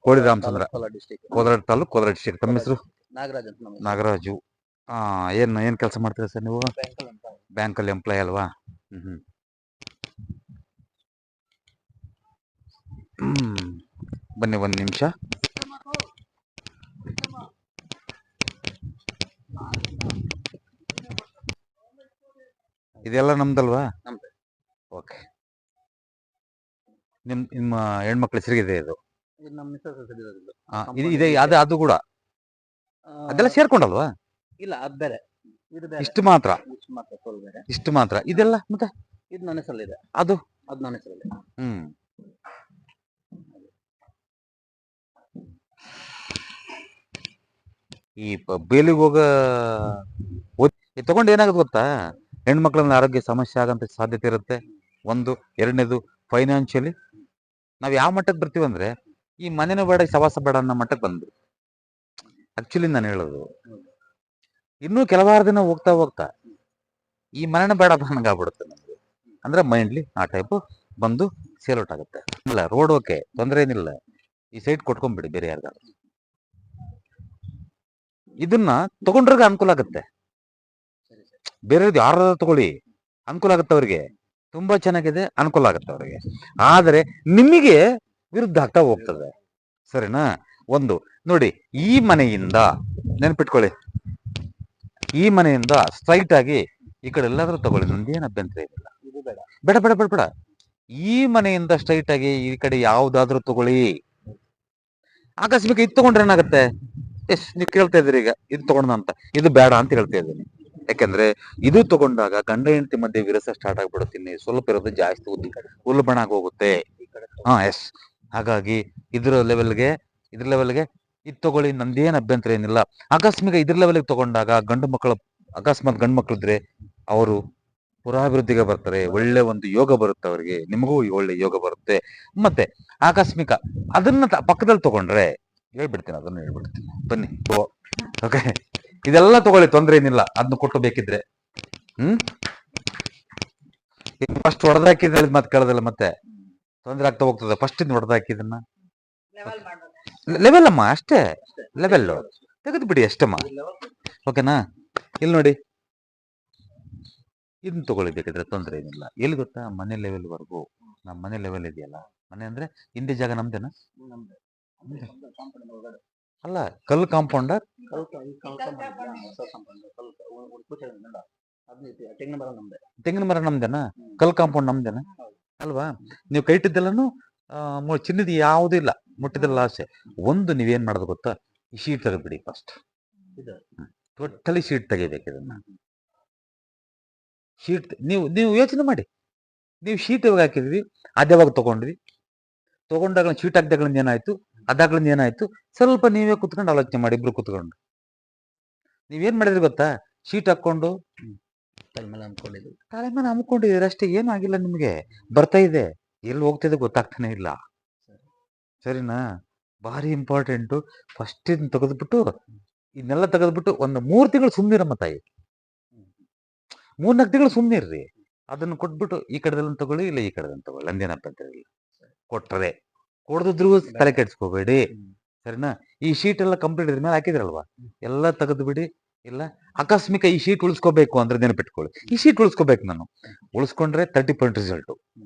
ಕೋಳಿ ರಾಮಚಂದ್ರ, ಕೋಲಾರ ತಾಲೂಕು, ಕೋಲಾರ ಡಿಸ್ಟಿಕ್. ತಮ್ಮ ಹೆಸರು? ನಾಗರಾಜು. ಏನ್ ಕೆಲಸ ಮಾಡ್ತೀರಾ ಸರ್ ನೀವು? ಬ್ಯಾಂಕಲ್ಲಿ ಎಂಪ್ಲಾಯ್ ಅಲ್ವಾ? ಬನ್ನಿ ಒಂದು ನಿಮಿಷ. ಇದೆಲ್ಲ ನಮ್ದಲ್ವಾ? ಓಕೆ. ನಿಮ್ಮ ಹೆಣ್ಮಕ್ಳ ಹೆಸರಿಗಿದೆ ಇದು? ಇದೆ. ಅದು ಕೂಡ ಅದೆಲ್ಲ ಸೇರ್ಕೊಂಡಲ್ವಾ? ಇಲ್ಲ, ಅದು ಬೇರೆ. ಇಷ್ಟು ಮಾತ್ರ. ಇಷ್ಟು ಮಾತ್ರ. ಇದೆಲ್ಲ ಮತ್ತೆ ಇದು ನನ್ನ ಹೆಸರಲ್ಲಿದೆ. ಅದು ನನ್ನ ಹೆಸರಲ್ಲಿ. ಈ ಬೇಲಿಗೆ ಹೋಗ ತಗೊಂಡು ಏನಾಗುತ್ತೆ ಗೊತ್ತಾ? ಹೆಣ್ಮಕ್ಳನ್ನ ಆರೋಗ್ಯ ಸಮಸ್ಯೆ ಆಗಂತ ಸಾಧ್ಯತೆ ಇರುತ್ತೆ. ಒಂದು. ಎರಡನೇದು, ಫೈನಾನ್ಷಿಯಲಿ ನಾವ್ ಯಾವ ಮಟ್ಟಕ್ಕೆ ಬರ್ತೀವಿ ಅಂದ್ರೆ, ಈ ಮನೇನ ಬೇಡ, ಸವಾಸ ಬೇಡ ಅನ್ನೋ ಮಟ್ಟಕ್ಕೆ ಬಂದ್ವಿ. ಆಕ್ಚುಲಿ ನಾನು ಹೇಳೋದು, ಇನ್ನೂ ಕೆಲವಾರು ದಿನ ಹೋಗ್ತಾ ಹೋಗ್ತಾ ಈ ಮನೇನ ಬೇಡ ನನಗಾಗ್ಬಿಡುತ್ತೆ ನಮ್ಗೆ. ಅಂದ್ರೆ ಮೈಂಡ್ಲಿ ಆ ಟೈಪ್ ಬಂದು ಸೇಲ್ ಔಟ್ ಆಗುತ್ತೆ. ಇಲ್ಲ, ರೋಡ್ ಓಕೆ, ತೊಂದರೆ ಏನಿಲ್ಲ, ಈ ಸೈಟ್ ಕೊಟ್ಕೊಂಡ್ಬಿಡಿ ಬೇರೆ ಯಾರಿಗಾರು. ಇದನ್ನ ತಗೊಂಡ್ರಿಗೆ ಅನುಕೂಲ ಆಗುತ್ತೆ. ಬೇರೆಯವ್ರದ್ದು ಯಾರಾದ್ರೂ ತಗೊಳ್ಳಿ, ಅನುಕೂಲ ಆಗುತ್ತೆ ಅವ್ರಿಗೆ. ತುಂಬಾ ಚೆನ್ನಾಗಿದೆ, ಅನುಕೂಲ ಆಗುತ್ತೆ ಅವ್ರಿಗೆ. ಆದರೆ ನಿಮಗೆ ವಿರುದ್ಧ ಆಗ್ತಾ ಹೋಗ್ತದೆ. ಸರಿನಾ? ಒಂದು ನೋಡಿ, ಈ ಮನೆಯಿಂದ ನೆನ್ಪಿಟ್ಕೊಳ್ಳಿ, ಈ ಮನೆಯಿಂದ ಸ್ಟ್ರೈಟ್ ಆಗಿ ಈ ಕಡೆ ಎಲ್ಲಾದ್ರೂ ತಗೊಳ್ಳಿ, ನಂದೇನು ಅಭ್ಯಂತರ ಏನಿಲ್ಲ. ಬೇಡ ಬೇಡ ಬೇಡ ಬೇಡ. ಈ ಮನೆಯಿಂದ ಸ್ಟ್ರೈಟ್ ಆಗಿ ಈ ಕಡೆ ಯಾವ್ದಾದ್ರೂ ತಗೊಳ್ಳಿ. ಆಕಸ್ಮಿಕ ಇದು ತಗೊಂಡ್ರೆ ಏನಾಗುತ್ತೆ? ನೀವು ಕೇಳ್ತಾ ಇದ್ದೀರಿ ಈಗ, ಇದು ತಗೊಂಡ ಅಂತ. ಇದು ಬೇಡ ಅಂತ ಹೇಳ್ತಾ ಇದ್ದೀನಿ. ಯಾಕಂದ್ರೆ ಇದು ತಗೊಂಡಾಗ ಗಂಡ ಹೆಂಡತಿ ಮಧ್ಯೆ ವಿರಸ ಸ್ಟಾರ್ಟ್ ಆಗ್ಬಿಡುತ್ತೆ. ಇನ್ನೇ ಸ್ವಲ್ಪ ಇರೋದು ಜಾಸ್ತಿ ಹುಲ್ಲು ಬಣ ಹೋಗುತ್ತೆ. ಎಸ್. ಹಾಗಾಗಿ ಇದ್ರ ಲೆವೆಲ್ಗೆ ಇದು ತಗೊಳ್ಳಿ, ನಂದೇನು ಅಭ್ಯಂತರ ಏನಿಲ್ಲ. ಆಕಸ್ಮಿಕ ಇದ್ರ ಲೆವೆಲ್ಗೆ ತಗೊಂಡಾಗ ಅಕಸ್ಮಾತ್ ಗಂಡು ಮಕ್ಳು ಇದ್ರೆ ಅವರು ಪುರಾಭಿವೃದ್ಧಿಗೆ ಬರ್ತಾರೆ. ಒಳ್ಳೆ ಒಂದು ಯೋಗ ಬರುತ್ತೆ ಅವರಿಗೆ, ನಿಮಗೂ ಒಳ್ಳೆ ಯೋಗ ಬರುತ್ತೆ. ಮತ್ತೆ ಆಕಸ್ಮಿಕ ಅದನ್ನ ಪಕ್ಕದಲ್ಲಿ ತಗೊಂಡ್ರೆ, ಅದನ್ನ ಹೇಳ್ಬಿಡ್ತೀನಿ ಬನ್ನಿ. ಓಕೆ, ಇದೆಲ್ಲ ತಗೊಳ್ಳಿ, ತೊಂದ್ರೆ ಏನಿಲ್ಲ. ಅದನ್ನ ಕೊಟ್ಟು ಬೇಕಿದ್ರೆ ಫಸ್ಟ್ ಹೊಡೆದಾಕಿದ್ರೆ ಮತ್ತೆ ಕೇಳೋದಿಲ್ಲ, ಮತ್ತೆ ತೊಂದ್ರೆ ಆಗ್ತಾ ಹೋಗ್ತದೆ. ಫಸ್ಟ್ ಇಂದ ಹೊಡೆದಾಕಿದನ್ನ ಲೆವೆಲ್ ಅಮ್ಮ, ಅಷ್ಟೇ ಲೆವೆಲ್ ತೆಗೆದು ಬಿಡಿ ಅಷ್ಟಮ್ಮ. ಓಕೆನಾ? ಇಲ್ಲಿ ನೋಡಿ, ಇದನ್ನ ತಗೊಳ್ಳಿ ಬೇಕಿದ್ರೆ, ತೊಂದರೆ ಏನಿಲ್ಲ. ಎಲ್ಲಿ ಗೊತ್ತಾ? ಮನೆ ಲೆವೆಲ್ ವರ್ಗು. ನಮ್ಮ ಮನೆ ಲೆವೆಲ್ ಇದೆಯಲ್ಲ, ಮನೆ ಅಂದ್ರೆ ಹಿಂದೆ ಜಾಗ ನಮ್ದೇನಾ? ಅಲ್ಲ, ಕಲ್ಲು ಕಾಂಪೌಂಡ, ತೆಂಗಿನ ಮರ ನಮ್ದೇನಾ? ಕಲ್ಲು ಕಾಂಪೌಂಡ್ ನಮ್ದೇನಾ? ಅಲ್ವಾ? ನೀವು ಕೈ ಇಟ್ಟಿದ್ದೆಲ್ಲನು ಚಿನ್ನದ ಯಾವುದೂ ಇಲ್ಲ, ಮುಟ್ಟಿದ್ರಲ್ಲ ಆಸೆ. ಒಂದು ನೀವೇನ್ ಮಾಡೋದು ಗೊತ್ತಾ? ಈ ಶೀಟ್ ತೆಗೆದ್ಬಿಡಿ ಫಸ್ಟ್. ಟೋಟಲಿ ಶೀಟ್ ತೆಗಿಬೇಕು. ಇದನ್ನ ಶೀಟ್ ನೀವು ಯೋಚನೆ ಮಾಡಿ. ನೀವು ಶೀಟ್ ಯಾವಾಗ ಹಾಕಿದ್ವಿ, ಅದ್ಯಾವಾಗ ತಗೊಂಡಾಗ ಶೀಟ್ ಹಾಕ್ದಾಗ್ಲಿಂದ ಏನಾಯ್ತು, ಅದಾಗ್ಲಿಂದ ಏನಾಯ್ತು, ಸ್ವಲ್ಪ ನೀವೇ ಕುತ್ಕೊಂಡು ಆಲೋಚನೆ ಮಾಡಿ. ಇಬ್ರು ಕುತ್ಕೊಂಡು ನೀವೇನ್ ಮಾಡಿದ್ರಿ ಗೊತ್ತಾ? ಶೀಟ್ ಹಾಕೊಂಡು ತಲೆ ಮೇಲೆ ಹಮ್ಕೊಂಡಿದ್ದೀರಿ ಅಷ್ಟೇ, ಏನು ಆಗಿಲ್ಲ. ನಿಮ್ಗೆ ಬರ್ತಾ ಇದೆ, ಎಲ್ಲಿ ಹೋಗ್ತಿದೆ ಗೊತ್ತಾಗ್ತಾನೆ ಇಲ್ಲ. ಸರಿನಾ? ಭಾರಿ ಇಂಪಾರ್ಟೆಂಟು. ಫಸ್ಟ್ ಇದನ್ನ ತೆಗೆದ್ಬಿಟ್ಟು, ಇದನ್ನೆಲ್ಲ ತೆಗೆದ್ಬಿಟ್ಟು ಒಂದು 3 ತಿಂಗಳು ಸುಮ್ಮನಿರಮ್ಮ ತಾಯಿ. 3-4 ತಿಂಗಳು ಸುಮ್ಮನಿರ್ರಿ. ಅದನ್ನು ಕೊಟ್ಬಿಟ್ಟು ಈ ಕಡೆದೆಲ್ಲ ತಗೊಳ್ಳಿ, ಇಲ್ಲ ಈ ಕಡೆದನ್ನು ತಗೊಳ್ಳಿ, ನಂದೇನಪ್ಪ ಅಂತ ಹೇಳಿ ಕೊಟ್ಟರೆ. ಕೊಡದಿದ್ರು ತಲೆ ಕೆಡ್ಸ್ಕೋಬೇಡಿ. ಸರಿನಾ? ಈ ಶೀಟ್ ಎಲ್ಲ ಕಂಪ್ಲೀಟ್ ಇದ್ರ ಮೇಲೆ ಹಾಕಿದ್ರಲ್ವಾ, ಎಲ್ಲ ತೆಗೆದು ಬಿಡಿ. ಇಲ್ಲ ಆಕಸ್ಮಿಕ ಈ ಶೀಟ್ ಉಳಿಸ್ಕೋಬೇಕು ಅಂದ್ರೆ ನೆನಪಿಟ್ಕೊಳ್ಳಿ, ಈ ಶೀಟ್ ಉಳಿಸ್ಕೋಬೇಕು. ನಾನು ಉಳಿಸ್ಕೊಂಡ್ರೆ 30% ರಿಸಲ್ಟು.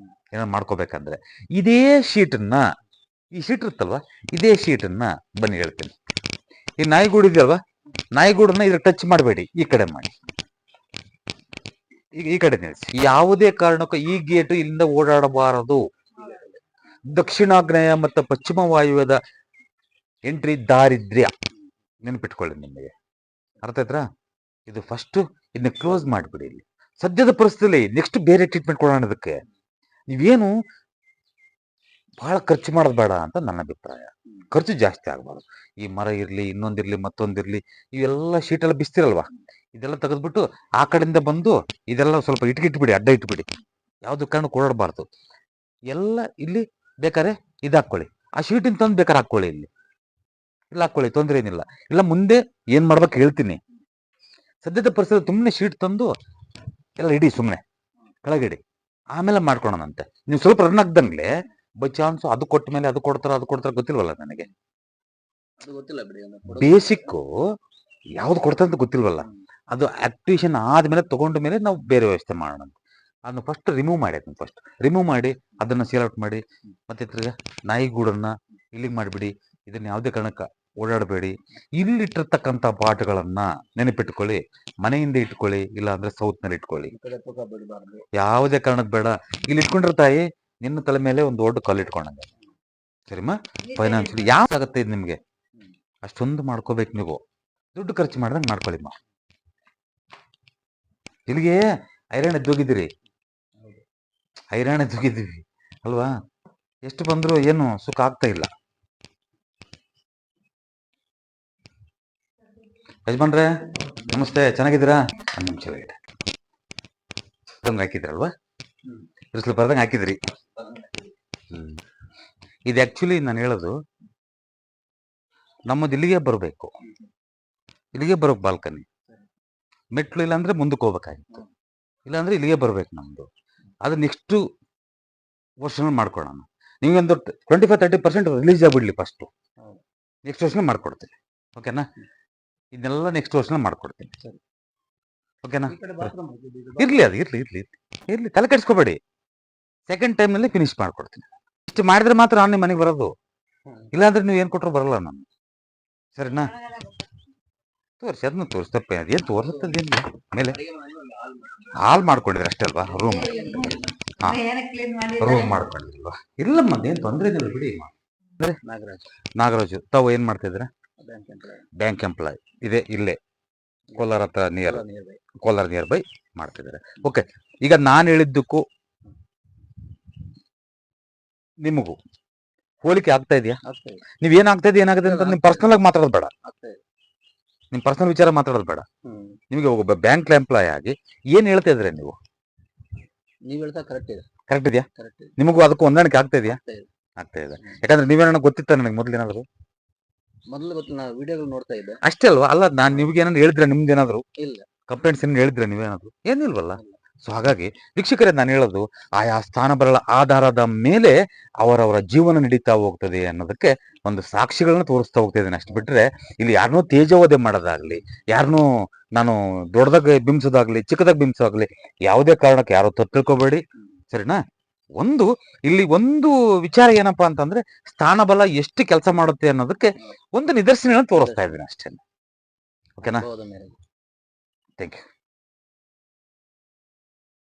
ಏನಾದ್ರು ಮಾಡ್ಕೋಬೇಕಂದ್ರೆ ಇದೇ ಶೀಟನ್ನ, ಈ ಶೀಟ್ ಇರುತ್ತಲ್ವಾ, ಇದೇ ಶೀಟನ್ನ ಬನ್ನಿ ಹೇಳ್ತೀನಿ. ಈ ನಾಯಿಗೂಡು ಇದೆಯಲ್ವಾ, ನಾಯಿಗೂಡನ್ನ ಇದ್ರ ಟಚ್ ಮಾಡಬೇಡಿ, ಈ ಕಡೆ ಮಾಡಿ, ಈ ಕಡೆ ನಿಲ್ಲಿಸಿ. ಯಾವುದೇ ಕಾರಣಕ್ಕೂ ಈ ಗೇಟು ಇಲ್ಲಿಂದ ಓಡಾಡಬಾರದು. ದಕ್ಷಿಣಾಗ್ನೇಯ ಮತ್ತು ಪಶ್ಚಿಮ ವಾಯುವ್ಯದ ಎಂಟ್ರಿ ದಾರಿದ್ರ್ಯ. ನೆನಪಿಟ್ಕೊಳ್ಳಿ, ನಿಮಗೆ ಅರ್ಥ ಆಯ್ತಾ? ಇದು ಫಸ್ಟ್. ಇದನ್ನ ಕ್ಲೋಸ್ ಮಾಡಿಬಿಡಿ. ಇಲ್ಲಿ ಸದ್ಯದ ಪರಿಸ್ಥಿತಿಯಲ್ಲಿ ನೆಕ್ಸ್ಟ್ ಬೇರೆ ಟ್ರೀಟ್ಮೆಂಟ್ ಕೊಡೋಣ. ಅದಕ್ಕೆ ನೀವೇನು ಬಹಳ ಖರ್ಚು ಮಾಡೋದು ಬೇಡ ಅಂತ ನನ್ನ ಅಭಿಪ್ರಾಯ. ಖರ್ಚು ಜಾಸ್ತಿ ಆಗಬಾರ್ದು. ಈ ಮರ ಇರ್ಲಿ, ಇನ್ನೊಂದಿರ್ಲಿ, ಮತ್ತೊಂದಿರ್ಲಿ, ಇವೆಲ್ಲ ಶೀಟೆಲ್ಲ ಬಿಸ್ತಿರಲ್ವಾ, ಇದೆಲ್ಲ ತೆಗೆದ್ಬಿಟ್ಟು ಆ ಕಡೆಯಿಂದ ಬಂದು ಇದೆಲ್ಲ ಸ್ವಲ್ಪ ಇಟ್ಬಿಡಿ, ಅಡ್ಡ ಇಟ್ಬಿಡಿ. ಯಾವ್ದು ಕಾರಣ ಓಡಾಡಬಾರ್ದು. ಎಲ್ಲ ಇಲ್ಲಿ ಬೇಕಾದ್ರೆ ಇದಾಕೊಳ್ಳಿ, ಆ ಶೀಟಿನ ತಂದು ಬೇಕಾದ್ರೆ ಹಾಕೊಳ್ಳಿ, ಇಲ್ಲಿ ಇಲ್ಲ ಹಾಕೊಳ್ಳಿ, ತೊಂದರೆ ಏನಿಲ್ಲ. ಇಲ್ಲ ಮುಂದೆ ಏನ್ ಮಾಡ್ಬೇಕು ಹೇಳ್ತೀನಿ. ಸದ್ಯದ ಪರಿಸ್ಥಿತಿ ಸುಮ್ಮನೆ ಶೀಟ್ ತಂದು ಎಲ್ಲ ಇಡಿ, ಸುಮ್ಮನೆ ಕೆಳಗಿಡಿ, ಆಮೇಲೆ ಮಾಡ್ಕೊಳೋಣಂತೆ. ನೀವು ಸ್ವಲ್ಪ ರನ್ ಆಗ್ದಂಗ್ಲೆ ಬೈ ಚಾನ್ಸ್ ಅದು ಕೊಟ್ಟ ಮೇಲೆ ಅದು ಕೊಡ್ತಾರ ಗೊತ್ತಿಲ್ವಲ್ಲ ನನಗೆ. ಅದು ಗೊತ್ತಿಲ್ಲ ಬಿಡಿ. ಬೇಸಿಕ್ಕು ಯಾವ್ದು ಕೊಡ್ತಾರೆ ಅಂತ ಗೊತ್ತಿಲ್ವಲ್ಲ. ಅದು ಆಕ್ಟಿವೇಶನ್ ಆದ್ಮೇಲೆ ತಗೊಂಡ ಮೇಲೆ ನಾವು ಬೇರೆ ವ್ಯವಸ್ಥೆ ಮಾಡೋಣ ಅಂತ. ಅದನ್ನ ಫಸ್ಟ್ ರಿಮೂವ್ ಮಾಡಿ, ರಿಮೂವ್ ಮಾಡಿ ಅದನ್ನ ಸೀಲ್ ಔಟ್ ಮಾಡಿ, ಮತ್ತೆ ತಿರ್ಗಾ ನಾಯಿಗೂಡನ್ನ ಇಲ್ಲಿಗೆ ಮಾಡಿಬಿಡಿ. ಇದನ್ನ ಯಾವುದೇ ಕಾರಣಕ್ಕ ಓಡಾಡಬೇಡಿ. ಇಲ್ಲಿಟ್ಟಿರ್ತಕ್ಕಂಥ ಪಾಟ್ಗಳನ್ನ ನೆನಪಿಟ್ಕೊಳ್ಳಿ, ಮನೆಯಿಂದ ಇಟ್ಕೊಳ್ಳಿ, ಇಲ್ಲ ಅಂದ್ರೆ ಸೌತ್ ನಲ್ಲಿ ಇಟ್ಕೊಳ್ಳಿ. ಯಾವುದೇ ಕಾರಣಕ್ಕೆ ಬೇಡ. ಇಲ್ಲಿ ಇಟ್ಕೊಂಡ್ರೆ ತಾಯಿ ನಿನ್ನ ತಲೆ ಮೇಲೆ ಒಂದು ದೊಡ್ಡ ಕಲ್ಲು ಇಟ್ಕೊಂಡಂಗೆ. ಸರಿಮಾ? ಫೈನಾನ್ಷಿಯಲಿ ಯಾವ ಆಗುತ್ತೆ ಇದು ನಿಮ್ಗೆ, ಅಷ್ಟೊಂದು ಮಾಡ್ಕೋಬೇಕು ನೀವು. ದುಡ್ಡು ಖರ್ಚು ಮಾಡ್ದಂಗೆ ಮಾಡ್ಕೊಳ್ಳಿಮ್ಮ. ಇಲ್ಲಿಗೆ ಹೈರಾಣ ಎದ್ದೋಗಿದ್ದೀರಿ, ಹೈರಾಣ ಎದ್ದೋಗಿದ್ದೀವಿ ಅಲ್ವಾ? ಎಷ್ಟು ಬಂದ್ರು ಏನು ಸುಖ ಆಗ್ತಾ ಇಲ್ಲ. ಯಜಮಾನ್ರೆ ನಮಸ್ತೆ, ಚೆನ್ನಾಗಿದ್ದೀರಾ? ಒಂದು ನಿಮಿಷ ವೇಟ್. ಹಾಕಿದ್ರಲ್ವಾ? ಬಿಸಿಲು ಬರ್ದಂಗೆ ಹಾಕಿದ್ರಿ. ಇದು ಆಕ್ಚುಲಿ ನಾನು ಹೇಳೋದು, ನಮ್ಮದು ಇಲ್ಲಿಗೆ ಬರಬೇಕು, ಇಲ್ಲಿಗೆ ಬರೋಕ್ ಬಾಲ್ಕನಿ. ಮೆಟ್ಲು ಇಲ್ಲ ಅಂದ್ರೆ ಮುಂದಕ್ಕೆ ಹೋಗ್ಬೇಕಾಗಿತ್ತು, ಇಲ್ಲಾಂದ್ರೆ ಇಲ್ಲಿಗೆ ಬರ್ಬೇಕು ನಮ್ದು. ಅದು ನೆಕ್ಸ್ಟ್ ವರ್ಷನಲ್ಲಿ ಮಾಡ್ಕೊಡೋಣ. ನೀವೊಂದು 25-30% ರಿಲೀಸ್ ಆಗ್ಬಿಡ್ಲಿ ಫಸ್ಟು, ನೆಕ್ಸ್ಟ್ ವರ್ಷನ ಮಾಡ್ಕೊಡ್ತೀನಿ. ಓಕೆನಾ? ಇದನ್ನೆಲ್ಲ ನೆಕ್ಸ್ಟ್ ವರ್ಷನ ಮಾಡ್ಕೊಡ್ತೀನಿ. ಓಕೆನಾ? ಇರ್ಲಿ, ಅದು ಇರ್ಲಿ ಇರ್ಲಿ ಇರ್ಲಿ, ತಲೆ ಕೆಡಿಸ್ಕೋಬೇಡಿ. ಸೆಕೆಂಡ್ ಟೈಮ್ನಲ್ಲಿ ಫಿನಿಶ್ ಮಾಡ್ಕೊಡ್ತೀನಿ. ಇಷ್ಟು ಮಾಡಿದ್ರೆ ಮಾತ್ರ ನಾನು ನಿಮ್ಮ ಮನೆಗೆ ಬರೋದು, ಇಲ್ಲಾಂದ್ರೆ ನೀವು ಏನು ಕೊಟ್ಟರು ಬರಲ್ಲ ನಾನು. ಸರಿನಾ? ತೋರಿಸಿ, ಅದನ್ನ ತೋರಿಸಿ, ತಪ್ಪೇ ಅದೇನು ತೋರಿಸ್ತದೇನು. ಮೇಲೆ ಹಾಲ್ ಮಾಡ್ಕೊಂಡಿದ್ರೆ ಅಷ್ಟೇ ಅಲ್ವಾ? ರೂಮ್ ಮಾಡ್ಕೊಂಡಿಲ್ವಾ? ಇಲ್ಲಮ್ಮ, ಏನು ತೊಂದರೆ ಇಲ್ಲ ಬಿಡಿ. ನಾಗರಾಜು ತಾವು ಏನ್ ಮಾಡ್ತಾ ಇದ್ರ? ಬ್ಯಾಂಕ್ ಎಂಪ್ಲಾಯ್ ಇದೆ, ಇಲ್ಲೇ ಕೋಲಾರ ಹತ್ರ ಕೋಲಾರ ನಿಯರ್ ಬೈ ಮಾಡ್ತಿದ್ದಾರೆ. ಓಕೆ, ಈಗ ನಾನು ಹೇಳಿದ್ದಕ್ಕೂ ನಿಮಗೂ ಹೋಲಿಕೆ ಆಗ್ತಾ ಇದೆಯಾ? ನೀವೇನಾಗ್ತಾ ಇದೆ ಏನಾಗುತ್ತೆ ಅಂತ ನಿಮ್ ಪರ್ಸನಲ್ ಆಗಿ ಮಾತಾಡೋದು ಬೇಡ, ನಿಮ್ ಪರ್ಸನಲ್ ವಿಚಾರ ಮಾತಾಡೋದು ಬೇಡ. ನಿಮಗೆ ಒಬ್ಬ ಬ್ಯಾಂಕ್ ಎಂಪ್ಲಾಯ್ ಆಗಿ ಏನ್ ಹೇಳ್ತಾ ಇದ್ರೆ ನೀವು ಕರೆಕ್ಟ್ ಇದೆಯಾ? ನಿಮಗೂ ಅದಕ್ಕೂ ಹೊಂದಾಣಿಕೆ ಆಗ್ತಾ ಇದೆಯಾ? ಆಗ್ತಾ ಇದೆ. ಯಾಕಂದ್ರೆ ನೀವೇನ ಗೊತ್ತಿತ್ತ ನನಗೆ ಮೊದ್ಲೇನಾದ್ರು? ಮೊದಲು ಗೊತ್ತಿಲ್ಲ, ವಿಡಿಯೋಗಳು ನೋಡ್ತಾ ಇದ್ದೆ ಅಷ್ಟೇ ಅಲ್ವಾ? ಅಲ್ಲ, ನಾನು ನಿಮ್ಗೆ ಏನಾದ್ರು ಹೇಳಿದ್ರೆ, ನಿಮ್ದೇನಾದ್ರು ಇಲ್ಲ ಕಂಪ್ಲೇಂಟ್ಸ್ ಏನ್ ಹೇಳಿದ್ರೆ ನೀವೇನಾದ್ರು? ಏನಿಲ್ವಲ್ಲ. ಸೊ ಹಾಗಾಗಿ ವೀಕ್ಷಕರೇ, ನಾನು ಹೇಳೋದು ಆಯಾ ಸ್ಥಾನಬಲಗಳ ಆಧಾರದ ಮೇಲೆ ಅವರವರ ಜೀವನ ನಡೀತಾ ಹೋಗ್ತದೆ ಅನ್ನೋದಕ್ಕೆ ಒಂದು ಸಾಕ್ಷಿಗಳನ್ನ ತೋರಿಸ್ತಾ ಹೋಗ್ತಾ ಇದ್ದೇನೆ. ಅಷ್ಟು ಬಿಟ್ರೆ ಇಲ್ಲಿ ಯಾರನ್ನೂ ತೇಜೋವಧೆ ಮಾಡೋದಾಗ್ಲಿ, ಯಾರನ್ನೂ ನಾನು ದೊಡ್ಡದಾಗ ಬಿಂಬಿಸೋದಾಗ್ಲಿ, ಚಿಕ್ಕದಾಗ ಬಿಂಬಿಸೋದಾಗ್ಲಿ ಯಾವುದೇ ಕಾರಣಕ್ಕೆ ಯಾರು ತಪ್ಪು ತಿಳ್ಕೊಬೇಡಿ. ಸರಿನಾ? ಇಲ್ಲಿ ಒಂದು ವಿಚಾರ ಏನಪ್ಪಾ ಅಂತಂದ್ರೆ, ಸ್ಥಾನಬಲ ಎಷ್ಟು ಕೆಲಸ ಮಾಡುತ್ತೆ ಅನ್ನೋದಕ್ಕೆ ಒಂದು ನಿದರ್ಶನ ತೋರಿಸ್ತಾ ಇದ್ದೀನಿ ಅಷ್ಟೇ. ಓಕೆನಾ? Thank you.